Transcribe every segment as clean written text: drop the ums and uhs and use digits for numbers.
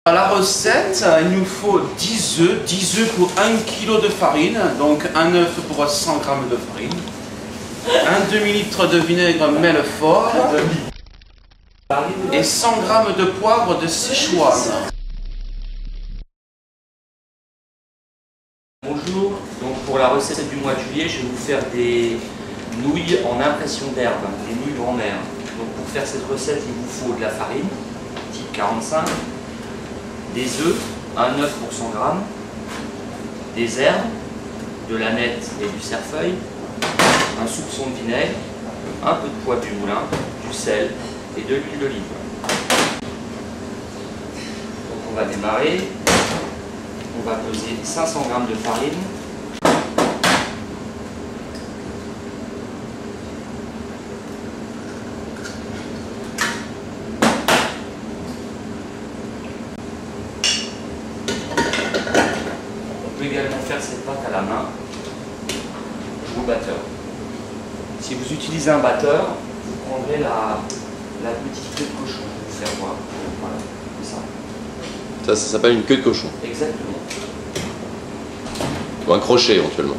À la recette, il nous faut 10 œufs pour 1 kg de farine, donc un œuf pour 100 g de farine, un demi-litre de vinaigre Melfort et 100 g de poivre de Sichuan. Bonjour, donc pour la recette du mois de juillet, je vais vous faire des nouilles en impression d'herbe, des nouilles grand-mère. Donc pour faire cette recette, il vous faut de la farine, type 45, des œufs, un œuf pour 100 g, des herbes, de la nette et du cerfeuil, un soupçon de vinaigre, un peu de poivre du moulin, du sel et de l'huile d'olive. Donc on va démarrer. On va peser 500 g de farine. On peut également faire cette pâte à la main ou au batteur. Si vous utilisez un batteur, vous prendrez la petite queue de cochon. Je vais vous faire voir. Voilà, comme ça. Ça s'appelle une queue de cochon. Exactement. Ou un crochet éventuellement.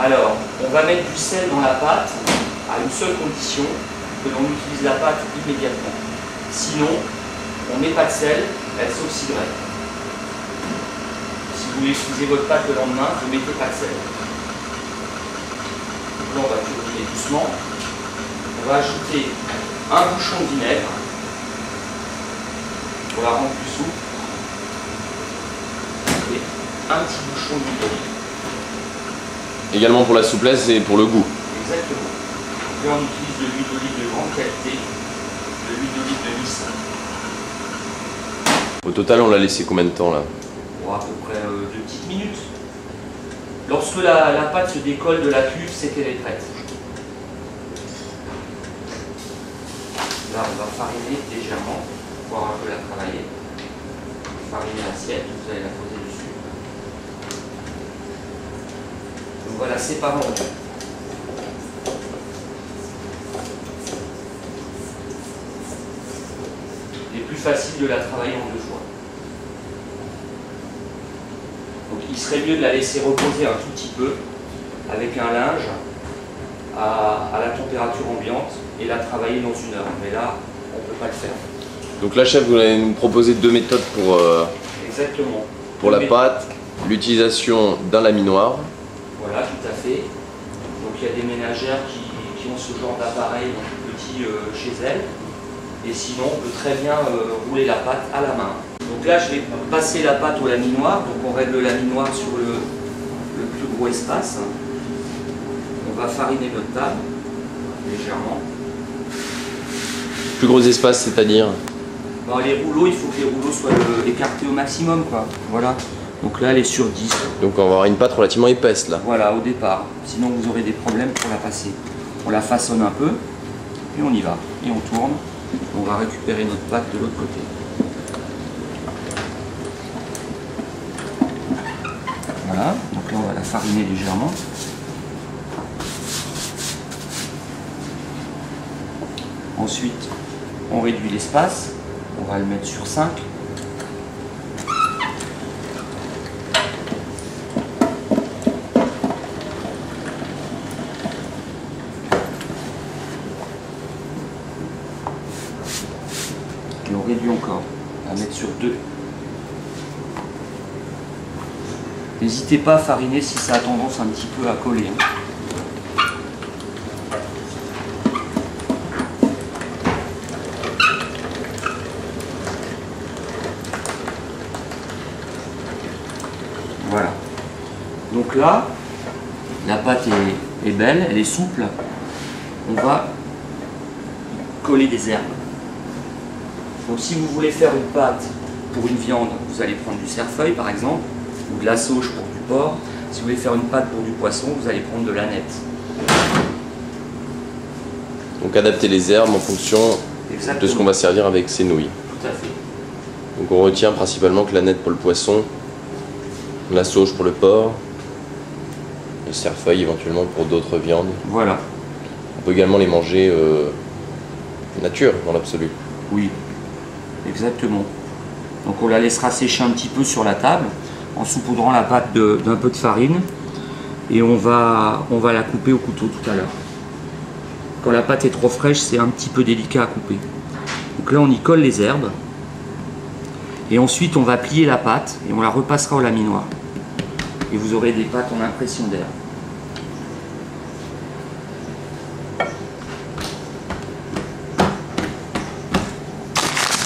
Alors, on va mettre du sel dans la pâte à une seule condition, que l'on utilise la pâte immédiatement. Sinon, on met pas de sel, elle s'oxyderait. Si vous voulez utiliser votre pâte le lendemain, vous ne mettez pas de sel. Donc là, on va cuisiner doucement. On va ajouter un bouchon de vinaigre pour la rendre plus souple. Et un petit bouchon d'huile d'olive. Également pour la souplesse et pour le goût. Exactement. Là, on utilise de l'huile d'olive de grande qualité, de l'huile d'olive de Nice. Au total, on l'a laissé combien de temps là? Bon, à peu près 2 petites minutes. Lorsque la pâte se décolle de la cuve, c'est qu'elle est prête. Là, on va fariner légèrement, pour pouvoir un peu la travailler. Fariner l'assiette, vous allez la poser dessus. Donc voilà, séparer en deux. Il est plus facile de la travailler en deux fois. Donc il serait mieux de la laisser reposer un tout petit peu avec un linge à la température ambiante et la travailler dans 1 heure. Mais là, on ne peut pas le faire. Donc là, chef, vous allez nous proposer 2 méthodes pour, Exactement. pour la pâte. L'utilisation d'un laminoir. Voilà, tout à fait. Donc il y a des ménagères qui ont ce genre d'appareil petit chez elles. Et sinon, on peut très bien rouler la pâte à la main. Donc là, je vais passer la pâte au laminoir. Donc on règle le laminoir sur le plus gros espace. On va fariner notre table, légèrement. Plus gros espace, c'est-à-dire? Bon, les rouleaux, il faut que les rouleaux soient écartés au maximum, quoi. Voilà. Donc là, elle est sur 10. Donc on va avoir une pâte relativement épaisse là. Voilà, au départ. Sinon, vous aurez des problèmes pour la passer. On la façonne un peu, et on y va. Et on tourne. On va récupérer notre pâte de l'autre côté. Voilà, donc là, on va la fariner légèrement. Ensuite, on réduit l'espace. On va le mettre sur 5. Et on réduit encore. On va mettre sur 2. N'hésitez pas à fariner si ça a tendance un petit peu à coller. Voilà. Donc là, la pâte est belle, elle est souple. On va coller des herbes. Donc si vous voulez faire une pâte pour une viande, vous allez prendre du cerfeuil par exemple, ou de la sauge pour du porc. Si vous voulez faire une pâte pour du poisson, vous allez prendre de la nette. Donc adapter les herbes en fonction de ce qu'on va servir avec ces nouilles. Tout à fait. Donc on retient principalement que la nette pour le poisson, la sauge pour le porc, le cerfeuil éventuellement pour d'autres viandes. Voilà. On peut également les manger nature dans l'absolu. Oui. Exactement. Donc on la laissera sécher un petit peu sur la table en saupoudrant la pâte d'un peu de farine et on va la couper au couteau tout à l'heure. Quand la pâte est trop fraîche, c'est un petit peu délicat à couper. Donc là on y colle les herbes et ensuite on va plier la pâte et on la repassera au laminoir. Et vous aurez des pâtes en impression d'air.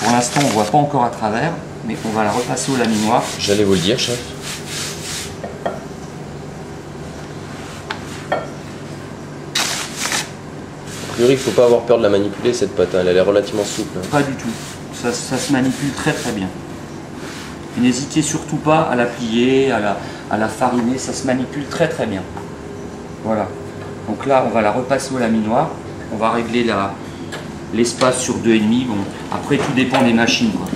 Pour l'instant on ne voit pas encore à travers, mais on va la repasser au laminoir. J'allais vous le dire, chef. A priori, il ne faut pas avoir peur de la manipuler, cette pâte, elle est relativement souple. Pas du tout, ça se manipule très très bien. Et n'hésitez surtout pas à la plier, à la fariner, ça se manipule très très bien. Voilà, donc là on va la repasser au laminoir, on va régler l'espace sur 2,5. Bon, après tout dépend des machines, quoi.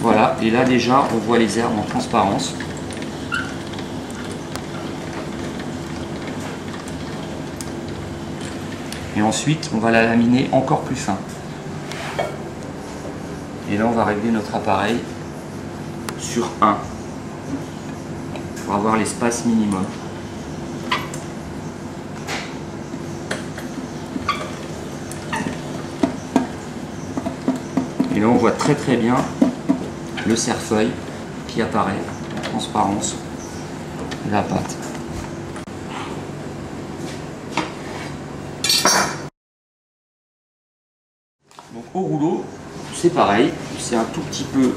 Voilà, et là déjà on voit les herbes en transparence. Et ensuite on va la laminer encore plus fin. Et là on va régler notre appareil sur 1 pour avoir l'espace minimum. Et là on voit très très bien le cerfeuil qui apparaît en transparence de la pâte. Donc au rouleau, c'est pareil, c'est un tout petit peu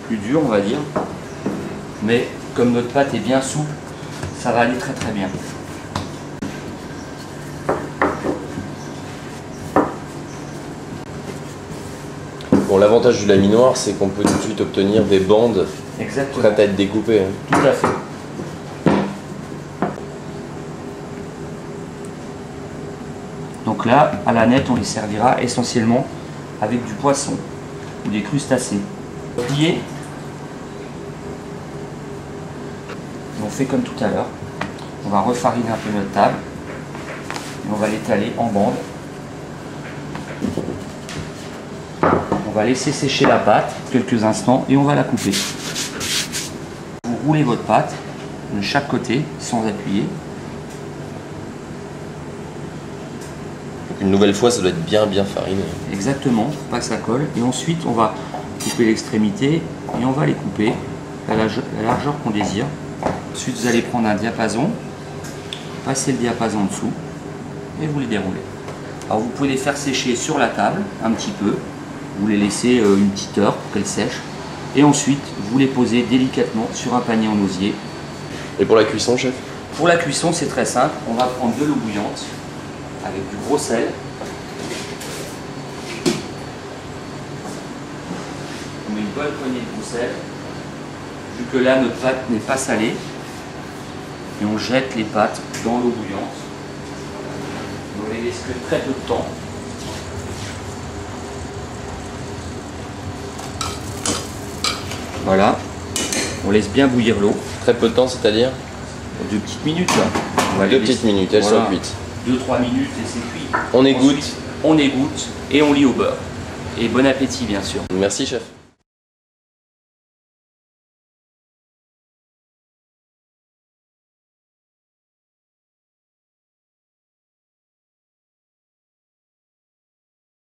plus dur on va dire, mais comme notre pâte est bien souple, ça va aller très très bien. Bon, l'avantage du laminoir, c'est qu'on peut tout de suite obtenir des bandes prêtes à être découpées. Tout à fait. Donc là, à la nette, on les servira essentiellement avec du poisson ou des crustacés. Plier. On fait comme tout à l'heure. On va refariner un peu notre table et on va l'étaler en bandes. On va laisser sécher la pâte quelques instants et on va la couper. Vous roulez votre pâte de chaque côté sans appuyer. Une nouvelle fois, ça doit être bien fariné. Exactement, pour pas que ça colle. Et ensuite, on va couper l'extrémité et on va les couper à la largeur qu'on désire. Ensuite, vous allez prendre un diapason, passer le diapason en dessous et vous les déroulez. Alors, vous pouvez les faire sécher sur la table un petit peu. Vous les laissez une petite heure pour qu'elles sèchent. Et ensuite, vous les posez délicatement sur un panier en osier. Et pour la cuisson, chef? Pour la cuisson, c'est très simple. On va prendre de l'eau bouillante avec du gros sel. On met une bonne poignée de gros sel. Vu que là, notre pâte n'est pas salée. Et on jette les pâtes dans l'eau bouillante. On les laisse que très peu de temps. Voilà, on laisse bien bouillir l'eau. Très peu de temps, c'est-à-dire? 2 petites minutes là. 2 petites minutes, elles sont cuites. 2-3 minutes et c'est cuit. On égoutte. Ensuite, on égoutte et on lit au beurre. Et bon appétit bien sûr. Merci chef.